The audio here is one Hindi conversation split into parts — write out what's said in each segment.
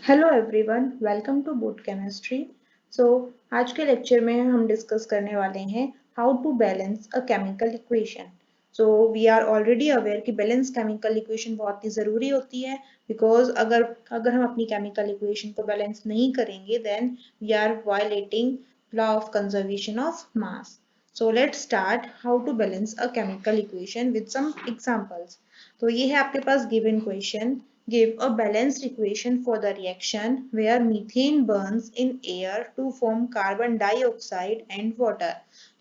Hello everyone, welcome to boot chemistry. So आज के लेक्चर में हम डिस्कस करने वाले हैं how to balance a chemical equation. So we are already aware कि बैलेंस केमिकल इक्वेशन बहुत ही ज़रूरी होती है, बिकॉज अगर अगर हम अपनी केमिकल इक्वेशन को बैलेंस नहीं करेंगे then we are violating law of conservation of mass. So let's start how to balance a chemical equation with some examples. तो ये है आपके पास given question. Give a balanced equation for the reaction where methane burns in air to form carbon dioxide and water।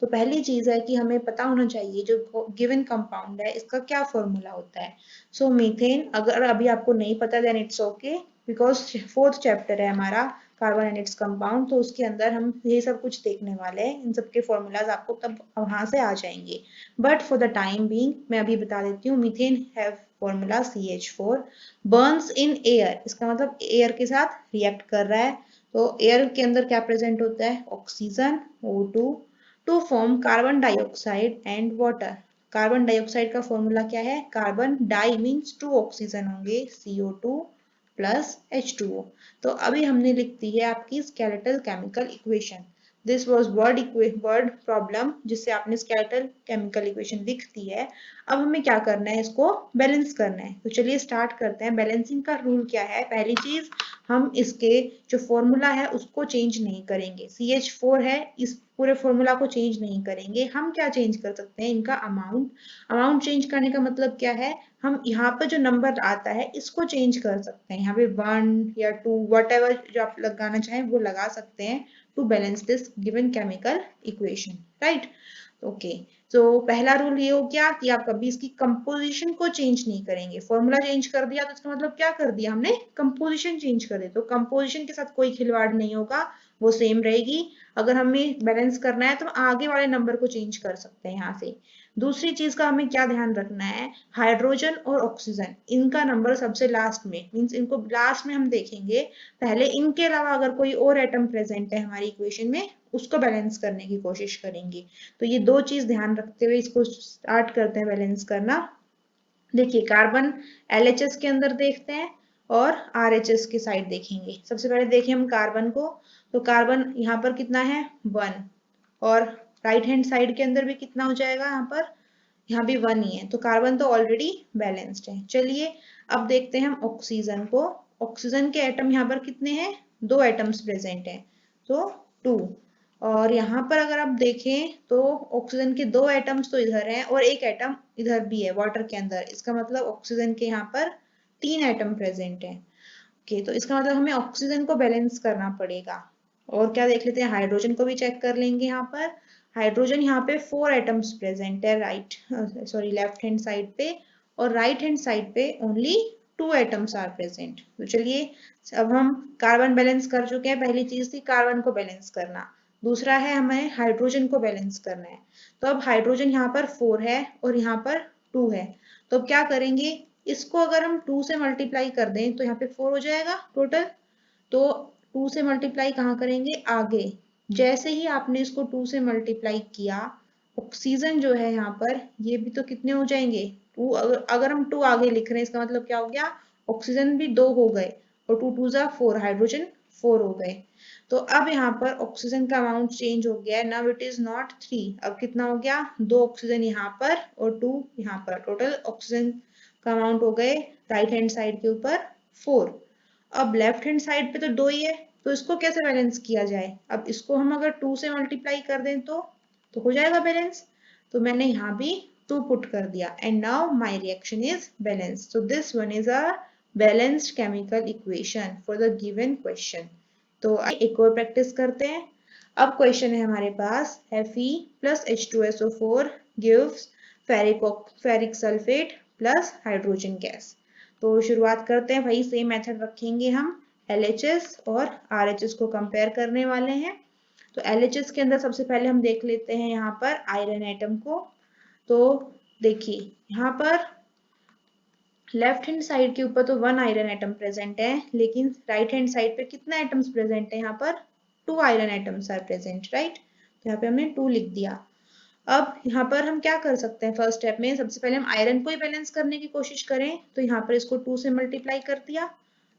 तो पहली चीज है कि हमें पता होना चाहिए जो गिवन कंपाउंड है इसका क्या फॉर्मूला होता है। सो मीथेन अगर अभी आपको नहीं पता then it's okay, because fourth chapter है हमारा कार्बन एंड इट्स कंपाउंड, तो उसके अंदर हम ये सब कुछ देखने वाले हैं। इन सब के फॉर्मूलाज आपको तब वहां से आ जाएंगे, but for the time being मैं अभी बता देती हूँ। Methane have formula CH4, Burns in air, इसका मतलब एयर के साथ रिएक्ट कर रहा है। तो एयर के अंदर क्या प्रेजेंट होता है? Oxygen O2 two form carbon dioxide and water. Carbon dioxide का फॉर्मूला क्या है? कार्बन डाई मीन्स 2 ऑक्सीजन होंगे, CO2 प्लस H2O। तो अभी हमने लिख दी है आपकी skeletal chemical equation. This was word problem जिससे आपने स्केलेटल केमिकल इक्वेशन लिख दी है। अब हमें क्या करना है? इसको बैलेंस करना है। तो चलिए स्टार्ट करते हैं। बैलेंसिंग का रूल क्या है? पहली चीज, हम इसके जो फॉर्मूला है उसको चेंज नहीं करेंगे। CH4 है, इस पूरे फॉर्मूला को चेंज नहीं करेंगे। हम क्या चेंज कर सकते हैं? इनका अमाउंट। अमाउंट चेंज करने का मतलब क्या है? हम यहाँ पर जो नंबर आता है इसको चेंज कर सकते हैं। यहाँ पे 1 या 2 वट एवर जो आप लगाना चाहें वो लगा सकते हैं to balance this given chemical equation, right? Okay, तो पहला रूल ये हो गया कि आप कभी इसकी कंपोजिशन को चेंज नहीं करेंगे। फॉर्मूला चेंज कर दिया तो इसका मतलब क्या कर दिया हमने? कंपोजिशन चेंज कर दी। तो कंपोजिशन के साथ कोई खिलवाड़ नहीं होगा, वो सेम रहेगी। अगर हमें बैलेंस करना है तो आगे वाले नंबर को चेंज कर सकते हैं यहाँ से। दूसरी चीज का हमें क्या ध्यान रखना है? हाइड्रोजन और ऑक्सीजन, इनका नंबर सबसे लास्ट में, मीन्स इनको लास्ट में हम देखेंगे। पहले इनके अलावा अगर कोई और एटम प्रेजेंट है हमारी इक्वेशन में, उसको बैलेंस करने की कोशिश करेंगे। तो ये दो चीज ध्यान रखते हुए इसको स्टार्ट करते हैं बैलेंस करना। देखिए, कार्बन LHS के अंदर देखते हैं और RHS की साइड देखेंगे। सबसे पहले देखें हम कार्बन को। तो कार्बन यहाँ पर कितना है? 1। और राइट हैंड साइड के अंदर भी कितना हो जाएगा? यहाँ भी 1 ही है। तो कार्बन तो ऑलरेडी बैलेंस्ड है। चलिए अब देखते हैं हम ऑक्सीजन को। ऑक्सीजन के एटम यहाँ पर कितने हैं? 2 एटम्स प्रेजेंट हैं, तो 2। और यहाँ पर अगर आप देखें तो ऑक्सीजन के 2 एटम्स तो इधर हैं और एक एटम इधर भी है वाटर के अंदर। इसका मतलब ऑक्सीजन के यहाँ पर 3 एटम प्रेजेंट है। ओके, तो इसका मतलब हमें ऑक्सीजन को बैलेंस करना पड़ेगा। और क्या देख लेते हैं? हाइड्रोजन को भी चेक कर लेंगे। यहाँ पर हाइड्रोजन यहाँ पे 4 एटम्स प्रेजेंट है, लेफ्ट हैंड साइड पे। और राइट हैंड साइड पे ओनली 2 एटम्स आर प्रेजेंट। तो चलिए, अब हम कार्बन बैलेंस कर चुके हैं। पहली चीज थी कार्बन को बैलेंस करना, दूसरा है हमें हाइड्रोजन को बैलेंस करना है। तो अब हाइड्रोजन यहाँ पर 4 है और यहाँ पर 2 है। तो अब क्या करेंगे? इसको अगर हम 2 से मल्टीप्लाई कर दें तो यहाँ पे 4 हो जाएगा टोटल। तो 2 से मल्टीप्लाई कहाँ करेंगे? आगे। जैसे ही आपने इसको 2 से मल्टीप्लाई किया, ऑक्सीजन जो है यहाँ पर, ये भी तो कितने हो जाएंगे? 2। अगर हम 2 आगे लिख रहे हैं इसका मतलब क्या हो गया? ऑक्सीजन भी 2 हो गए और 2 2 जा 4, हाइड्रोजन 4 हो गए। तो अब यहाँ पर ऑक्सीजन का अमाउंट चेंज हो गया है। नाउ इट इज नॉट 3, अब कितना हो गया? 2 ऑक्सीजन यहाँ पर और 2 यहाँ पर। टोटल ऑक्सीजन का अमाउंट हो गए राइट हैंड साइड के ऊपर 4। अब लेफ्ट हैंड साइड पे तो 2 ही है, तो इसको कैसे बैलेंस किया जाए? अब इसको हम अगर 2 से मल्टीप्लाई कर दें तो हो जाएगा बैलेंस। तो मैंने यहाँ भी 2 पुट कर दिया and now my reaction is balance. So this one is a balanced chemical equation for the given question. तो एक और प्रैक्टिस करते हैं। अब क्वेश्चन है हमारे पास, Fe plus H2SO4 gives ferric sulphate plus hydrogen gas. तो शुरुआत करते हैं। वही सेम मेथड रखेंगे हम। LHS और RHS को कंपेयर करने वाले हैं। तो LHS के अंदर सबसे पहले हम देख लेते हैं यहाँ पर आयरन एटम को। तो देखिए, यहाँ पर लेफ्ट हैंड साइड के ऊपर तो 1 आयरन एटम प्रेजेंट है, लेकिन राइट हैंड साइड पे कितना एटम्स प्रेजेंट है? यहाँ पर 2 iron atoms are present, right? तो यहाँ पे हमने 2 लिख दिया। अब यहाँ पर हम क्या कर सकते हैं? फर्स्ट स्टेप में सबसे पहले हम आयरन को ही बैलेंस करने की कोशिश करें। तो यहाँ पर इसको 2 से मल्टीप्लाई कर दिया।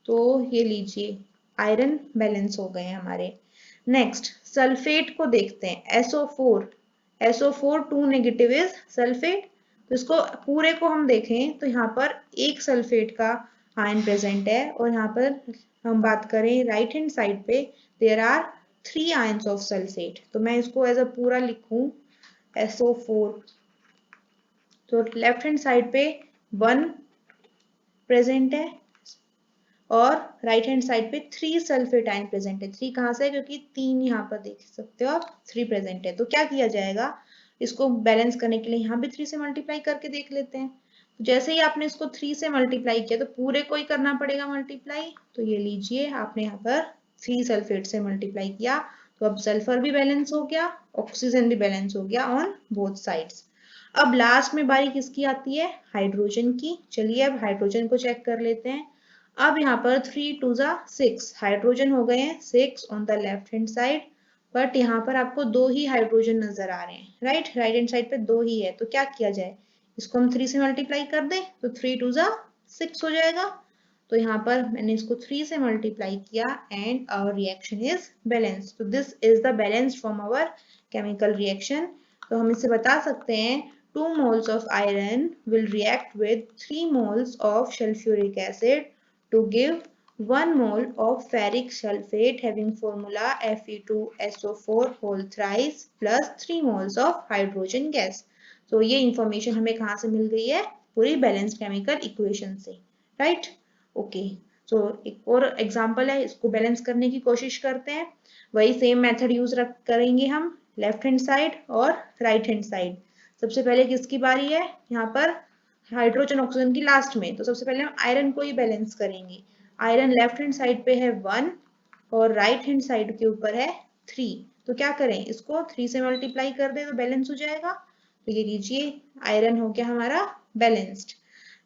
तो ये लीजिए, आयरन बैलेंस हो गए हमारे। नेक्स्ट सल्फेट को देखते हैं, SO4, SO4 2 negative is sulphate. तो इसको पूरे को हम देखें तो यहाँ पर एक सल्फेट का आयन प्रेजेंट है, और यहाँ पर हम बात करें राइट हैंड साइड पे there are 3 ions of sulphate. तो मैं इसको एज अ पूरा लिखूं SO4, तो लेफ्ट हैंड साइड पे 1 प्रेजेंट है और राइट हैंड साइड पे 3 सल्फेट आयन प्रेजेंट है। 3 कहाँ से है, क्योंकि 3 यहाँ पर देख सकते हो आप 3 प्रेजेंट है। तो क्या किया जाएगा, इसको बैलेंस करने के लिए यहाँ भी 3 से मल्टीप्लाई करके देख लेते हैं। तो जैसे ही आपने इसको 3 से मल्टीप्लाई किया तो पूरे को ही करना पड़ेगा मल्टीप्लाई। तो ये लीजिए, आपने यहाँ पर 3 सल्फेट से मल्टीप्लाई किया, तो अब सल्फर भी बैलेंस हो गया, ऑक्सीजन भी बैलेंस हो गया ऑन बोथ साइड्स। अब लास्ट में बारी किसकी आती है, हाइड्रोजन की। चलिए अब हाइड्रोजन को चेक कर लेते हैं। अब यहाँ पर 3 2 6 हाइड्रोजन हो गए हैं 6 on the left hand side, but यहाँ पर आपको 2 ही हाइड्रोजन नजर आ रहे हैं, राइट हैंड साइड पे 2 ही है। तो क्या किया जाए, इसको हम 3 से मल्टीप्लाई कर दें, तो 3 2 6 हो जाएगा। तो यहाँ पर मैंने इसको 3 से मल्टीप्लाई किया and our reaction is balance. तो this is the balance from our chemical reaction. तो हम इससे बता सकते हैं 2 moles of iron will react with 3 moles of sulfuric acid to give 1 mole of ferric sulfate having formula Fe2SO4 whole thrice plus 3 moles of hydrogen gas। तो ये इंफॉर्मेशन हमें कहाँ से मिल गई है, पूरी बैलेंस केमिकल इक्वेशन से, राइट। ओके, सो एक और एग्जांपल है, इसको बैलेंस करने की कोशिश करते हैं। वही सेम मेथड यूज करेंगे हम लेफ्ट हैंड साइड और राइट हैंड साइड। सबसे पहले किसकी बारी है, यहाँ पर हाइड्रोजन ऑक्सीजन की लास्ट में। तो सबसे पहले हम आयरन को ही बैलेंस करेंगे। आयरन लेफ्ट हैंड साइड पे है 1 और राइट हैंड साइड के ऊपर है 3। तो क्या करें, इसको 3 से मल्टीप्लाई कर दे तो बैलेंस हो जाएगा। तो ये लीजिए, आयरन हो गया हमारा बैलेंस्ड।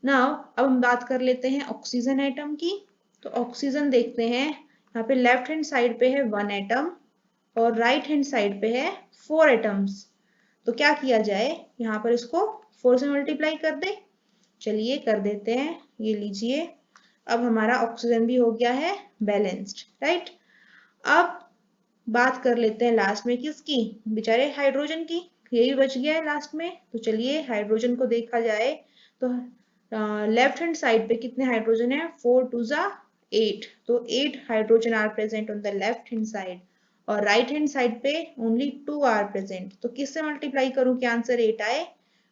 नाउ अब हम बात कर लेते हैं ऑक्सीजन एटम की। तो ऑक्सीजन देखते हैं, यहाँ पे लेफ्ट हैंड साइड पे है 1 एटम और राइट हैंड साइड पे है 4 एटम्स। तो क्या किया जाए, यहाँ पर इसको 4 से मल्टीप्लाई कर दे। चलिए कर देते हैं, ये लीजिए, अब हमारा ऑक्सीजन भी हो गया है बैलेंस्ड, राइट। अब बात कर लेते हैं लास्ट में किसकी, बेचारे हाइड्रोजन की, यही बच गया है लास्ट में। तो चलिए हाइड्रोजन को देखा जाए तो लेफ्ट हैंड साइड पे कितने हाइड्रोजन है, 4 2 8। तो 8 hydrogen are present on the left hand side और राइट हैंड साइड पे ओनली 2 आर प्रेजेंट। तो किससे मल्टीप्लाई करूं कि आंसर 8 आए,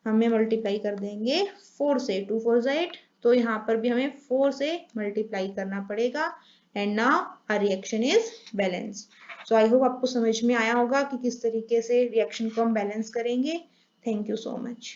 हमें मल्टीप्लाई कर देंगे 4 से, 2 4 8। तो यहाँ पर भी हमें 4 से मल्टीप्लाई करना पड़ेगा and now our reaction is balance. So I hope आपको समझ में आया होगा कि किस तरीके से रिएक्शन को हम बैलेंस करेंगे। Thank you so much.